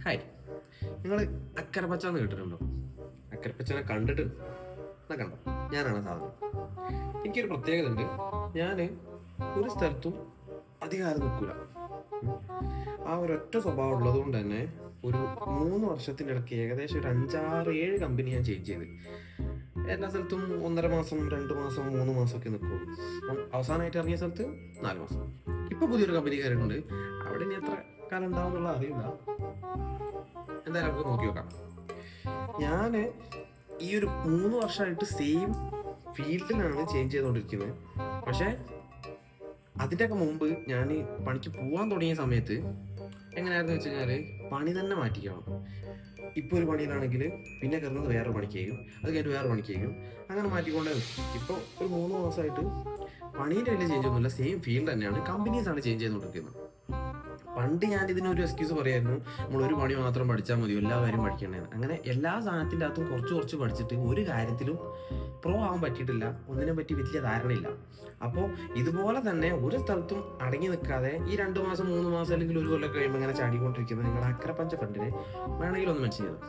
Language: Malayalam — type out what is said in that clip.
ഹായ്, നിങ്ങൾ അക്കരപ്പച്ച എന്ന് കേട്ടിട്ടുണ്ടോ? അക്കരപ്പച്ചനെ കണ്ടിട്ട് എന്നാ കണ്ടോ? ഞാനാണ് സാധനം. എനിക്കൊരു പ്രത്യേകത ഉണ്ട്. ഞാൻ ഒരു സ്ഥലത്തും അധികാരം നിൽക്കൂല. ആ ഒരൊറ്റ സ്വഭാവം ഉള്ളത് കൊണ്ട് തന്നെ ഒരു 3 വർഷത്തിൻ്റെ ഇടയ്ക്ക് ഏകദേശം ഒരു 5, 6, 7 കമ്പനി ഞാൻ ചേഞ്ച് ചെയ്ത്. എല്ലാ സ്ഥലത്തും 1.5 മാസം, 2 മാസം, 3 മാസം ഒക്കെ നിൽക്കുള്ളൂ. അപ്പം അവസാനമായിട്ട് ഇറങ്ങിയ സ്ഥലത്ത് 4 മാസം. ഇപ്പൊ പുതിയൊരു കമ്പനി കയറിയിട്ടുണ്ട്. അവിടെ ഇനി എത്ര കാലം ഉണ്ടാവും എന്നുള്ള അറിയില്ല. എന്തായാലും നമുക്ക് നോക്കി നോക്കാം. ഞാൻ ഈ ഒരു 3 വർഷമായിട്ട് സെയിം ഫീൽഡിലാണ് ചേഞ്ച് ചെയ്തുകൊണ്ടിരിക്കുന്നത്. പക്ഷേ അതിൻ്റെയൊക്കെ മുമ്പ് ഞാൻ പണിക്ക് പോകാൻ തുടങ്ങിയ സമയത്ത് എങ്ങനെയായിരുന്നു വെച്ച് കഴിഞ്ഞാൽ പണി തന്നെ മാറ്റിക്കണം. ഇപ്പോൾ ഒരു പണിയിലാണെങ്കിൽ പിന്നെ കയറുന്നത് വേറൊരു പണിക്കായിരിക്കും, അത് കഴിഞ്ഞിട്ട് വേറെ പണിക്കായിരിക്കും, അങ്ങനെ മാറ്റിക്കൊണ്ടേ നിൽക്കും. ഇപ്പോൾ ഒരു 3 മാസമായിട്ട് പണീൻ്റെ വലിയ ചേഞ്ച് ഒന്നുമില്ല, സെയിം ഫീൽഡ് തന്നെയാണ്, കമ്പനീസാണ് ചേഞ്ച് ചെയ്തുകൊണ്ടിരിക്കുന്നത്. പണ്ട് ഞാൻ ഇതിനൊരു എക്സ്ക്യൂസ് പറയായിരുന്നു, നമ്മൾ ഒരു പണി മാത്രം പഠിച്ചാൽ മതി, എല്ലാ കാര്യം പഠിക്കേണ്ടതെന്ന്. അങ്ങനെ എല്ലാ സാധനത്തിൻ്റെ അകത്തും കുറച്ച് കുറച്ച് പഠിച്ചിട്ട് ഒരു കാര്യത്തിലും പ്രോ ആവാൻ പറ്റിയിട്ടില്ല, ഒന്നിനെ പറ്റി വലിയ ധാരണയില്ല. അപ്പോൾ ഇതുപോലെ തന്നെ ഒരു സ്ഥലത്തും അടങ്ങി നിൽക്കാതെ ഈ 2 മാസം 3 മാസം അല്ലെങ്കിൽ ഒരു കൊല്ലം കഴിയുമ്പോൾ ഇങ്ങനെ ചാടിക്കൊണ്ടിരിക്കുന്ന നിങ്ങളുടെ അക്കരപ്പഞ്ച ഫണ്ടിനെ വേണമെങ്കിൽ ഒന്ന് മെൻഷൻ ചെയ്തു.